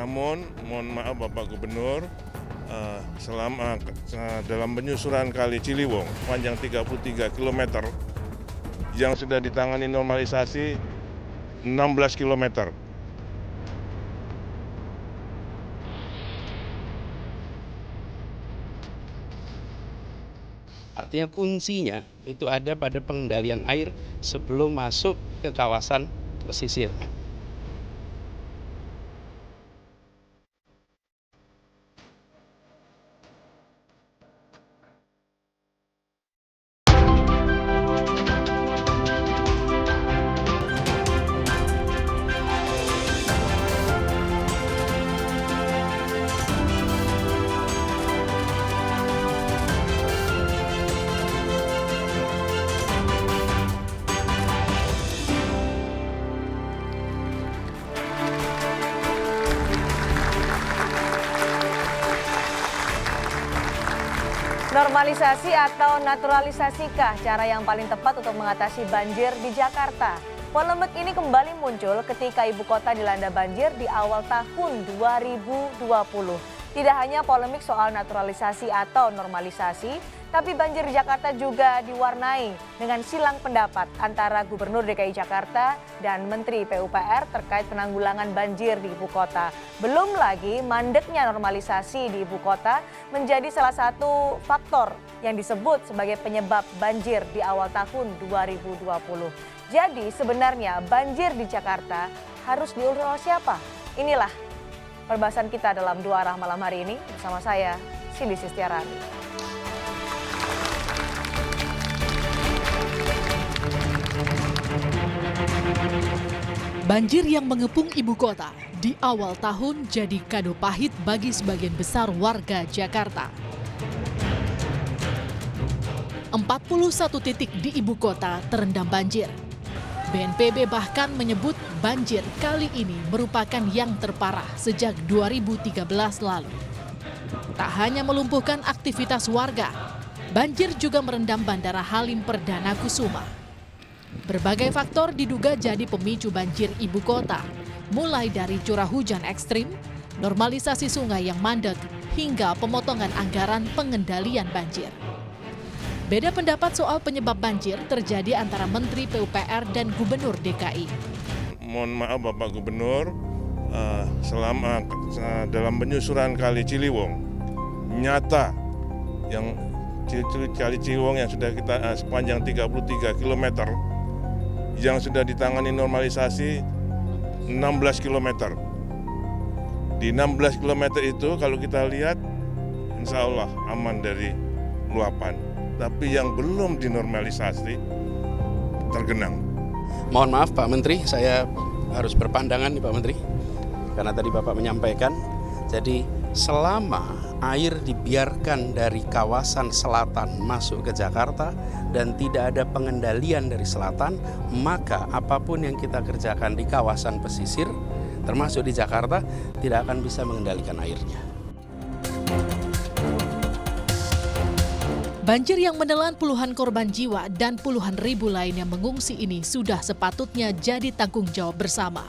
Namun mohon maaf Bapak Gubernur, dalam penyusuran Kali Ciliwung panjang 33 km yang sudah ditangani normalisasi 16 km. Artinya kuncinya itu ada pada pengendalian air sebelum masuk ke kawasan pesisir. Normalisasi atau naturalisasikah cara yang paling tepat untuk mengatasi banjir di Jakarta? Polemik ini kembali muncul ketika ibu kota dilanda banjir di awal tahun 2020. Tidak hanya polemik soal naturalisasi atau normalisasi, tapi banjir di Jakarta juga diwarnai dengan silang pendapat antara Gubernur DKI Jakarta dan Menteri PUPR terkait penanggulangan banjir di ibu kota. Belum lagi mandeknya normalisasi di ibu kota menjadi salah satu faktor yang disebut sebagai penyebab banjir di awal tahun 2020. Jadi sebenarnya banjir di Jakarta harus diurus oleh siapa? Inilah perbahasan kita dalam Dua Arah malam hari ini bersama saya, Cindy Sistiarani. Banjir yang mengepung ibu kota di awal tahun jadi kado pahit bagi sebagian besar warga Jakarta. 41 titik di ibu kota terendam banjir. BNPB bahkan menyebut banjir kali ini merupakan yang terparah sejak 2013 lalu. Tak hanya melumpuhkan aktivitas warga, banjir juga merendam Bandara Halim Perdana Kusuma. Berbagai faktor diduga jadi pemicu banjir ibu kota, mulai dari curah hujan ekstrim, normalisasi sungai yang mandek, hingga pemotongan anggaran pengendalian banjir. Beda pendapat soal penyebab banjir terjadi antara Menteri PUPR dan Gubernur DKI. Mohon maaf Bapak Gubernur, dalam penyusuran Kali Ciliwung, nyata yang Kali Ciliwung yang sudah kita sepanjang 33 km yang sudah ditangani normalisasi 16 km. Di 16 km itu kalau kita lihat insya Allah aman dari luapan. Tapi yang belum dinormalisasi tergenang. Mohon maaf Pak Menteri, saya harus berpandangan nih Pak Menteri. Karena tadi Bapak menyampaikan, jadi selama air dibiarkan dari kawasan selatan masuk ke Jakarta dan tidak ada pengendalian dari selatan, maka apapun yang kita kerjakan di kawasan pesisir, termasuk di Jakarta, tidak akan bisa mengendalikan airnya. Banjir yang menelan puluhan korban jiwa dan puluhan ribu lain yang mengungsi ini sudah sepatutnya jadi tanggung jawab bersama.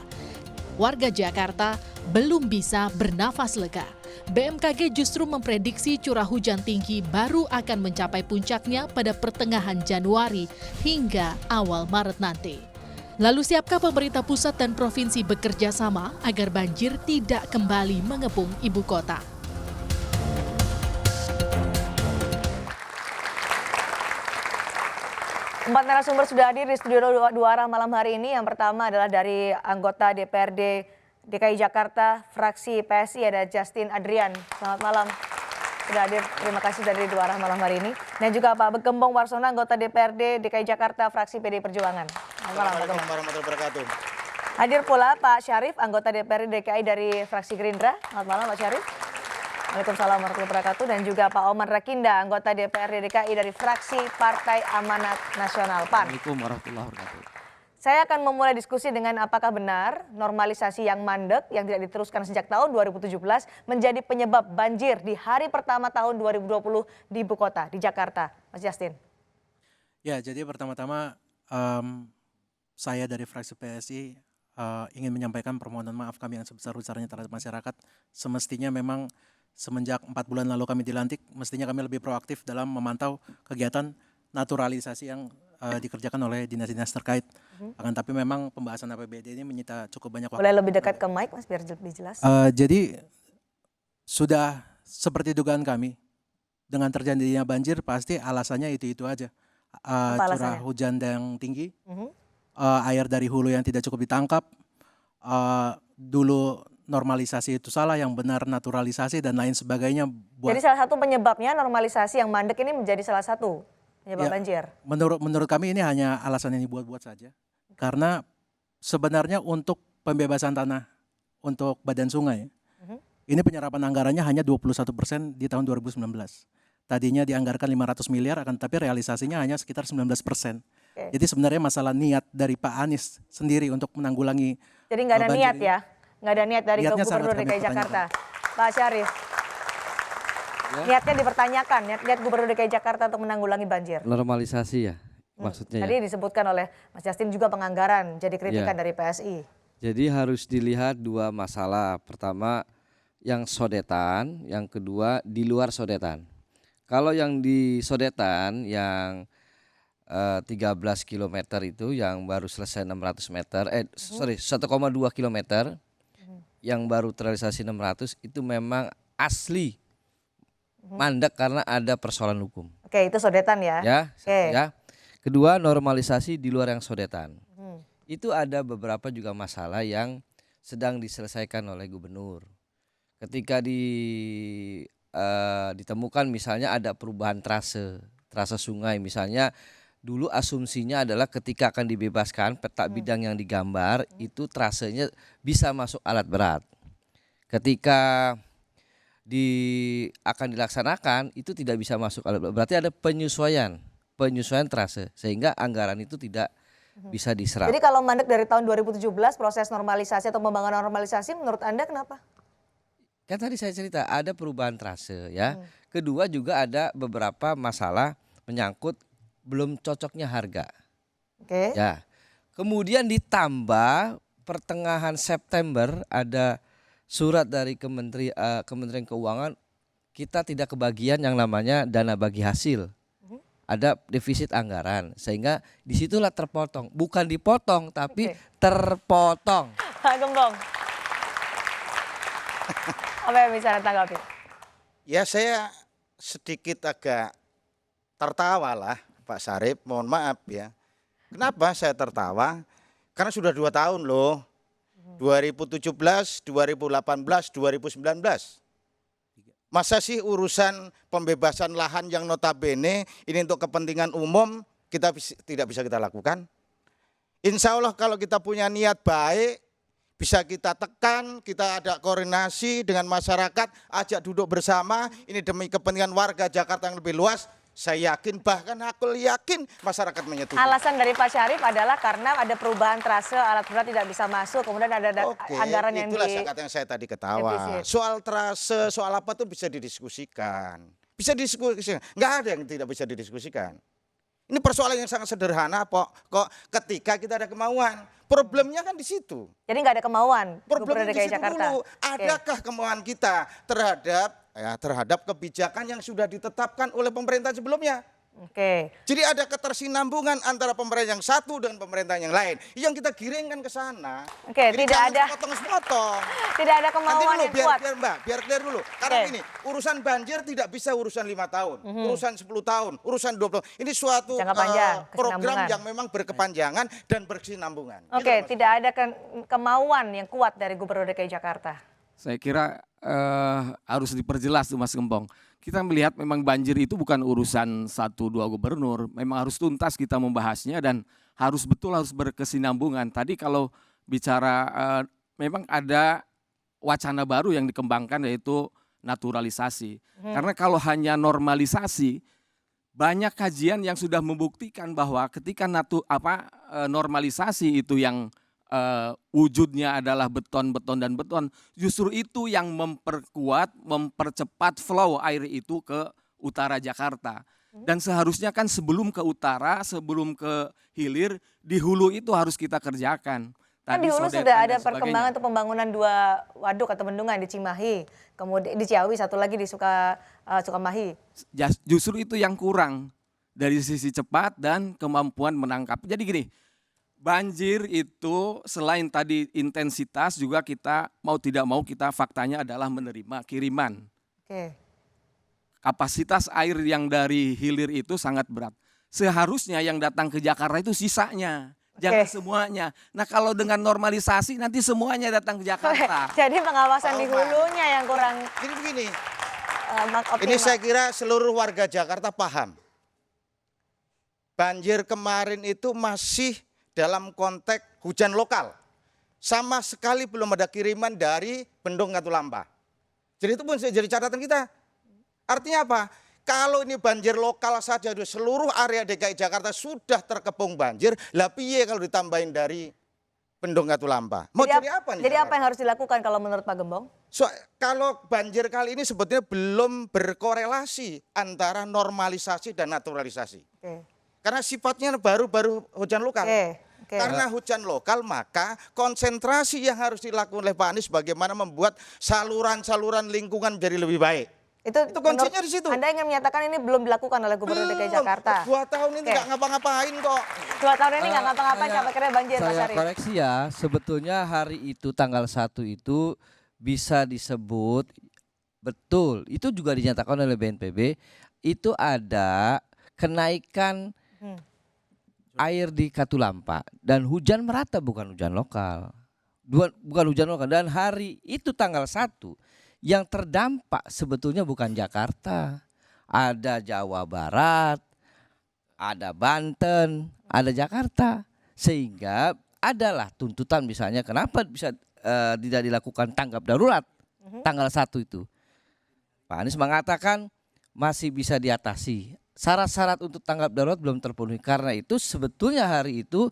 Warga Jakarta belum bisa bernafas lega. BMKG justru memprediksi curah hujan tinggi baru akan mencapai puncaknya pada pertengahan Januari hingga awal Maret nanti. Lalu siapkah pemerintah pusat dan provinsi bekerja sama agar banjir tidak kembali mengepung ibu kota? Empat narasumber sudah hadir di studio Dua Arah malam hari ini. Yang pertama adalah dari anggota DPRD DKI Jakarta, fraksi PSI, ada Justin Adrian. Selamat malam. Sudah hadir, terima kasih dari Dua Arah malam hari ini. Dan juga Pak Gembong Warsono, anggota DPRD DKI Jakarta, fraksi PD Perjuangan. Selamat malam, Pak Gembong. Warahmatullahi wabarakatuh. Hadir pula Pak Syarif, anggota DPRD DKI dari fraksi Gerindra. Selamat malam Pak Syarif. Waalaikumsalam warahmatullahi wabarakatuh. Dan juga Pak Oman Rakinda, anggota DPRD DKI dari fraksi Partai Amanat Nasional PAN. Assalamualaikum warahmatullahi wabarakatuh. Saya akan memulai diskusi dengan apakah benar normalisasi yang mandek yang tidak diteruskan sejak tahun 2017 menjadi penyebab banjir di hari pertama tahun 2020 di ibu kota, di Jakarta. Mas Justin. Ya, jadi pertama-tama saya dari fraksi PSI ingin menyampaikan permohonan maaf kami yang sebesar-besarnya terhadap masyarakat. Semestinya memang semenjak 4 bulan lalu kami dilantik, mestinya kami lebih proaktif dalam memantau kegiatan naturalisasi yang dikerjakan oleh dinas-dinas terkait. Akan tapi memang pembahasan APBD ini menyita cukup banyak waktu. Boleh lebih dekat ke mic Mas biar lebih jelas. Jadi sudah seperti dugaan kami, dengan terjadinya banjir pasti alasannya itu aja. Apa Curah alasannya? hujan yang tinggi, Mhm. air dari hulu yang tidak cukup ditangkap, dulu normalisasi itu salah, yang benar naturalisasi dan lain sebagainya. Jadi salah satu penyebabnya normalisasi yang mandek ini menjadi salah satu penyebab Ya, banjir. menurut kami ini hanya alasan yang dibuat-buat saja. Karena sebenarnya untuk pembebasan tanah untuk badan sungai, ini penyerapan anggarannya hanya 21% di tahun 2019. Tadinya dianggarkan 500 miliar, akan tapi realisasinya hanya sekitar 19%. Oke. Jadi sebenarnya masalah niat dari Pak Anies sendiri untuk menanggulangi. Jadi nggak ada banjir niat ini. ya? Nggak ada niat dari Niatnya sangat Gubernur kami DKI Jakarta. Pak Syarif. Ya. Niatnya dipertanyakan, niat Gubernur DKI Jakarta untuk menanggulangi banjir. Normalisasi ya maksudnya ya. Tadi disebutkan oleh Mas Justin juga penganggaran, jadi kritikan Ya. dari PSI. Jadi harus dilihat dua masalah. Pertama yang sodetan, yang kedua di luar sodetan. Kalau yang di sodetan yang 13 km itu yang baru selesai 600 meter, 1,2 km yang baru terrealisasi 600 itu memang asli mandek karena ada persoalan hukum. Oke, itu sodetan ya. Ya, Oke. ya. Kedua normalisasi di luar yang sodetan. Hmm. Itu ada beberapa juga masalah yang sedang diselesaikan oleh gubernur. Ketika ditemukan misalnya ada perubahan trase sungai misalnya, dulu asumsinya adalah ketika akan dibebaskan peta bidang yang digambar itu trasenya bisa masuk alat berat. Ketika akan dilaksanakan itu tidak bisa masuk alat berat. Berarti ada penyesuaian trase sehingga anggaran itu tidak bisa diserap. Jadi kalau mandek dari tahun 2017 proses normalisasi atau pembangunan normalisasi menurut Anda kenapa? Kan tadi saya cerita ada perubahan trase ya. Kedua juga ada beberapa masalah menyangkut belum cocoknya harga. Oke. Ya. Kemudian ditambah pertengahan September ada surat dari Kementerian Keuangan, kita tidak kebagian yang namanya dana bagi hasil. Ada defisit anggaran sehingga disitulah terpotong. Bukan dipotong tapi terpotong. Pak Gembong. Apa yang bisa Anda tanggapi? Ya saya sedikit agak tertawa lah Pak Syarif, mohon maaf ya. Kenapa saya tertawa? Karena sudah 2 tahun loh, 2017, 2018, 2019. Masa sih urusan pembebasan lahan yang notabene ini untuk kepentingan umum tidak bisa kita lakukan? Insya Allah kalau kita punya niat baik, bisa kita tekan, kita ada koordinasi dengan masyarakat, ajak duduk bersama, ini demi kepentingan warga Jakarta yang lebih luas, saya yakin, bahkan aku yakin masyarakat menyetujui. Alasan dari Pak Syarif adalah karena ada perubahan trase, alat berat tidak bisa masuk, kemudian ada anggaran yang itulah yang saya tadi ketawa. defisit. Soal trase, soal apa tuh bisa didiskusikan. Bisa didiskusikan, nggak ada yang tidak bisa didiskusikan. Ini persoalan yang sangat sederhana kok ketika kita ada kemauan. Problemnya kan di situ. Jadi nggak ada kemauan Gubernur Problemnya di DKI situ Jakarta. dulu. Adakah kemauan kita terhadap kebijakan yang sudah ditetapkan oleh pemerintah sebelumnya? Oke. Jadi ada ketersinambungan antara pemerintah yang satu dengan pemerintah yang lain. Yang kita giringkan ke sana. Oke, Jadi tidak jangan ada sepotong-sepotong. tidak ada Nanti kemauan dulu yang kuat. biar clear dulu. Karena Oke. gini, urusan banjir tidak bisa urusan 5 tahun, urusan 10 tahun, urusan 20 tahun. Ini suatu Jangka panjang, program kesinambungan. yang memang berkepanjangan dan berkesinambungan. Oke, Gitu, Mas. tidak ada kemauan yang kuat dari Gubernur DKI Jakarta. Saya kira harus diperjelas tuh Mas Gembong. Kita melihat memang banjir itu bukan urusan 1-2 gubernur. Memang harus tuntas kita membahasnya dan harus berkesinambungan. Tadi kalau bicara memang ada wacana baru yang dikembangkan yaitu naturalisasi. Karena kalau hanya normalisasi, banyak kajian yang sudah membuktikan bahwa ketika normalisasi itu yang wujudnya adalah beton, dan beton, justru itu yang mempercepat flow air itu ke utara Jakarta. Dan seharusnya kan sebelum ke utara, sebelum ke hilir, di hulu itu harus kita kerjakan. Kan tadi di Hulu sodetan sudah dan ada sebagainya. perkembangan untuk pembangunan 2 waduk atau bendungan di Cimahi, kemudian di Ciawi, satu lagi di Sukamahi. Justru itu yang kurang dari sisi cepat dan kemampuan menangkap. Jadi gini, banjir itu selain tadi intensitas juga kita mau tidak mau kita faktanya adalah menerima kiriman. Oke. Kapasitas air yang dari hilir itu sangat berat. Seharusnya yang datang ke Jakarta itu sisanya, jangan semuanya. Nah kalau dengan normalisasi nanti semuanya datang ke Jakarta. Jadi pengawasan di hulunya yang kurang Begini, optimal. ini saya kira seluruh warga Jakarta paham. Banjir kemarin itu masih dalam konteks hujan lokal. Sama sekali belum ada kiriman dari Bendung Katulampa. Jadi itu pun jadi catatan kita. Artinya apa? Kalau ini banjir lokal saja di seluruh area DKI Jakarta sudah terkepung banjir, lah piye kalau ditambahin dari Bendung Katulampa? Mau jadi apa nih? Jadi apa yang harus dilakukan kalau menurut Pak Gembong? Kalau banjir kali ini sebetulnya belum berkorelasi antara normalisasi dan naturalisasi. Oke. Karena sifatnya baru-baru hujan lokal. Oke. Karena hujan lokal maka konsentrasi yang harus dilakukan oleh Pak Anies bagaimana membuat saluran-saluran lingkungan menjadi lebih baik. Itu kuncinya di situ. Anda ingin menyatakan ini belum dilakukan oleh Gubernur DKI Jakarta? 2 tahun ini nggak ngapa-ngapain kok. 2 tahun ini nggak ngapa-ngapain sampai akhirnya banjir, Mas Saya Syarif. koreksi ya, sebetulnya hari itu tanggal 1 itu bisa disebut betul. Itu juga dinyatakan oleh BNPB, itu ada kenaikan air di Katulampa dan hujan merata, bukan hujan lokal. Bukan hujan lokal, dan hari itu tanggal 1 yang terdampak sebetulnya bukan Jakarta. Ada Jawa Barat, ada Banten, ada Jakarta. Sehingga adalah tuntutan misalnya kenapa bisa tidak dilakukan tanggap darurat tanggal 1 itu. Pak Anies mengatakan masih bisa diatasi. Syarat-syarat untuk tanggap darurat belum terpenuhi. Karena itu sebetulnya hari itu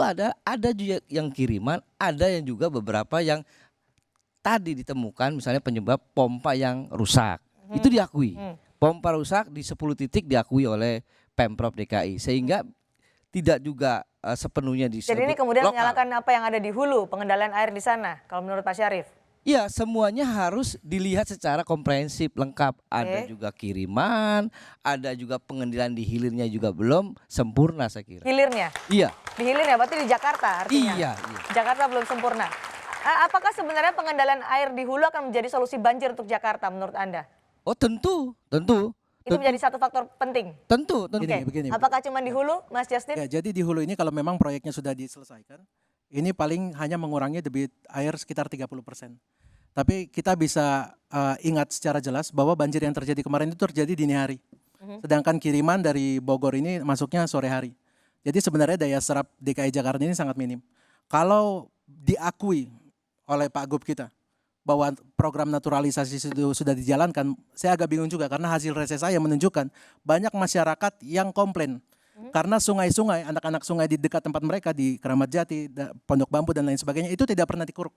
ada juga yang kiriman, ada yang juga beberapa yang tadi ditemukan misalnya penyebab pompa yang rusak. Itu diakui. Pompa rusak di 10 titik diakui oleh Pemprov DKI. Sehingga tidak juga sepenuhnya disebut Jadi ini kemudian lokal. menyalahkan apa yang ada di hulu, pengendalian air di sana, kalau menurut Pak Syarif? Iya, semuanya harus dilihat secara komprehensif, lengkap. Ada juga kiriman, ada juga pengendalian di hilirnya juga belum sempurna saya kira. Hilirnya? Iya. Di hilirnya berarti di Jakarta artinya? Iya. Jakarta belum sempurna. Apakah sebenarnya pengendalian air di hulu akan menjadi solusi banjir untuk Jakarta menurut Anda? Oh tentu. Itu menjadi satu faktor penting? Tentu. Begini. Apakah cuma di hulu, Mas Justin? Ya, jadi di hulu ini kalau memang proyeknya sudah diselesaikan, ini paling hanya mengurangi debit air sekitar 30%. Tapi kita bisa ingat secara jelas bahwa banjir yang terjadi kemarin itu terjadi dini hari. Sedangkan kiriman dari Bogor ini masuknya sore hari. Jadi sebenarnya daya serap DKI Jakarta ini sangat minim. Kalau diakui oleh Pak Gub kita bahwa program naturalisasi itu sudah dijalankan, saya agak bingung juga karena hasil reses saya menunjukkan banyak masyarakat yang komplain karena sungai-sungai, anak-anak sungai di dekat tempat mereka di Keramat Jati, Pondok Bambu dan lain sebagainya itu tidak pernah dikuruk.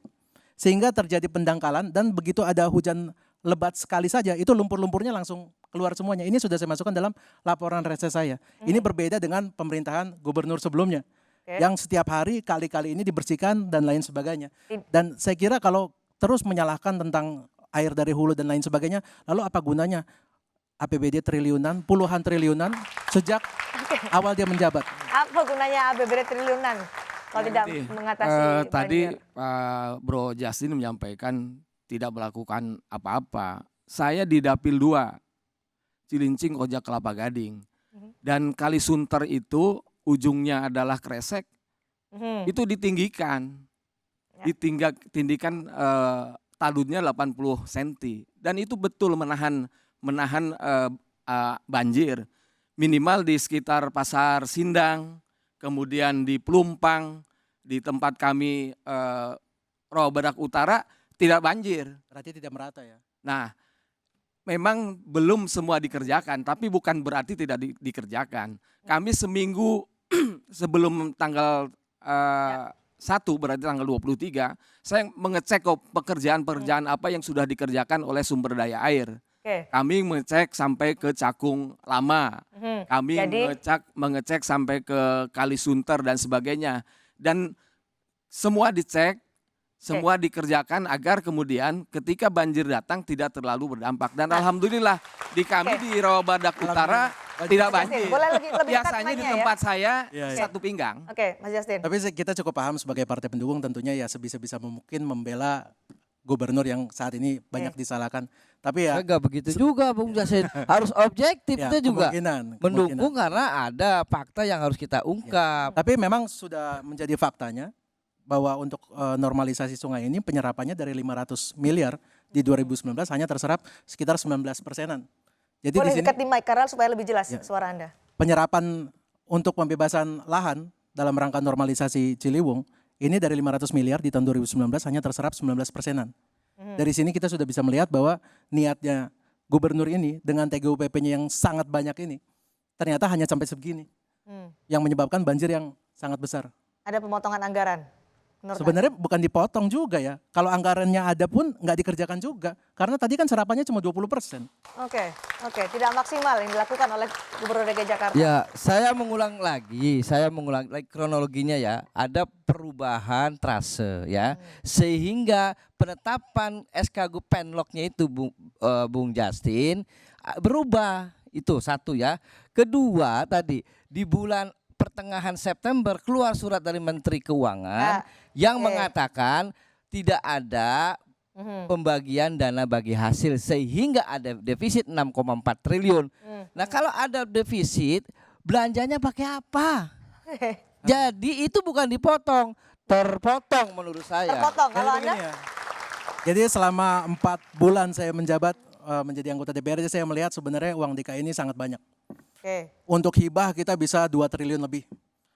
Sehingga terjadi pendangkalan dan begitu ada hujan lebat sekali saja itu lumpur-lumpurnya langsung keluar semuanya. Ini sudah saya masukkan dalam laporan reses saya. Ini berbeda dengan pemerintahan gubernur sebelumnya. Yang setiap hari kali-kali ini dibersihkan dan lain sebagainya. Dan saya kira kalau terus menyalahkan tentang air dari hulu dan lain sebagainya, lalu apa gunanya APBD triliunan, puluhan triliunan sejak awal dia menjabat? Apa gunanya APBD triliunan kalau tidak mengatasi tadi banjir? Bro Justin menyampaikan tidak melakukan apa-apa. Saya di Dapil 2, Cilincing, Koja, Kelapa Gading. Dan Kali Sunter itu ujungnya adalah Kresek, itu ditinggikan. Ditinggikan talunnya 80 cm. Dan itu betul menahan banjir. Minimal di sekitar Pasar Sindang, kemudian di Pelumpang, di tempat kami Rawa Badak Utara tidak banjir. Berarti tidak merata ya? Nah, memang belum semua dikerjakan, tapi bukan berarti tidak dikerjakan. Kami seminggu sebelum tanggal 1, berarti tanggal 23, saya mengecek pekerjaan-pekerjaan apa yang sudah dikerjakan oleh sumber daya air. Kami mengecek sampai ke Cakung Lama, kami mengecek sampai ke Kali Sunter dan sebagainya. Dan semua dicek, semua dikerjakan agar kemudian ketika banjir datang tidak terlalu berdampak. Dan alhamdulillah di kami di Rawabadak Utara tidak banjir. Boleh lebih dekat Biasanya di mic-nya ya. tempat saya Iya, iya. satu pinggang. Oke, Mas Justin. Tapi kita cukup paham sebagai partai pendukung tentunya ya sebisa-bisa mungkin membela gubernur yang saat ini banyak disalahkan. Tapi ya Enggak begitu juga Bung Jasin. Harus objektif ya, itu juga. kemungkinan. Mendukung karena ada fakta yang harus kita ungkap. Tapi memang sudah menjadi faktanya bahwa untuk normalisasi sungai ini penyerapannya dari 500 miliar di 2019 hanya terserap sekitar 19%-an. Jadi Boleh di sini dekat di mic Karel supaya lebih jelas suara Anda. penyerapan untuk pembebasan lahan dalam rangka normalisasi Ciliwung ini dari 500 miliar di tahun 2019 hanya terserap 19%-an. Dari sini kita sudah bisa melihat bahwa niatnya gubernur ini dengan TGUPP-nya yang sangat banyak ini ternyata hanya sampai segini. Yang menyebabkan banjir yang sangat besar. Ada pemotongan anggaran. Menurut Sebenarnya bukan dipotong juga ya. Kalau anggarannya ada pun nggak dikerjakan juga. Karena tadi kan serapannya cuma 20%. Oke, tidak maksimal yang dilakukan oleh Gubernur DKI Jakarta. Ya, saya mengulang lagi kronologinya ya. Ada perubahan trase ya. Sehingga penetapan SK Penloknya itu Bung Justin berubah. Itu satu ya. Kedua tadi di bulan pertengahan September keluar surat dari Menteri Keuangan yang mengatakan tidak ada pembagian dana bagi hasil sehingga ada defisit 6,4 triliun. Nah, kalau ada defisit, belanjanya pakai apa? Jadi itu bukan dipotong, terpotong menurut saya. Terpotong kalau Jadi Anda? begini ya. Jadi selama 4 bulan saya menjabat menjadi anggota DPR, saya melihat sebenarnya uang DKI ini sangat banyak. Untuk hibah kita bisa 2 triliun lebih.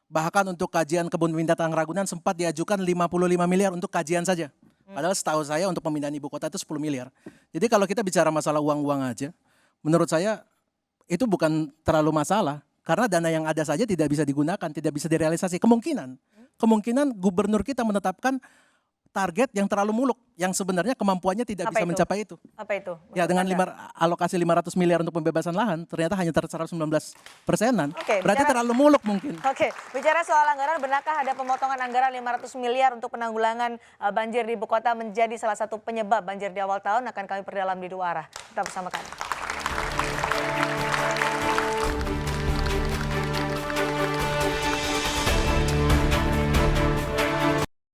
Bahkan untuk kajian kebun binatang Ragunan sempat diajukan 55 miliar untuk kajian saja. Padahal setahu saya untuk pemindahan ibu kota itu 10 miliar. Jadi kalau kita bicara masalah uang-uang aja, menurut saya itu bukan terlalu masalah. Karena dana yang ada saja tidak bisa digunakan, tidak bisa direalisasi. Kemungkinan gubernur kita menetapkan target yang terlalu muluk, yang sebenarnya kemampuannya tidak bisa mencapai itu. Apa itu? Ya dengan alokasi 500 miliar untuk pembebasan lahan, ternyata hanya terserap 19%-an. Berarti terlalu muluk mungkin. Oke, bicara soal anggaran, benarkah ada pemotongan anggaran 500 miliar untuk penanggulangan banjir di ibu kota menjadi salah satu penyebab banjir di awal tahun? Akan kami perdalam di 2 arah. Tetap bersama kami.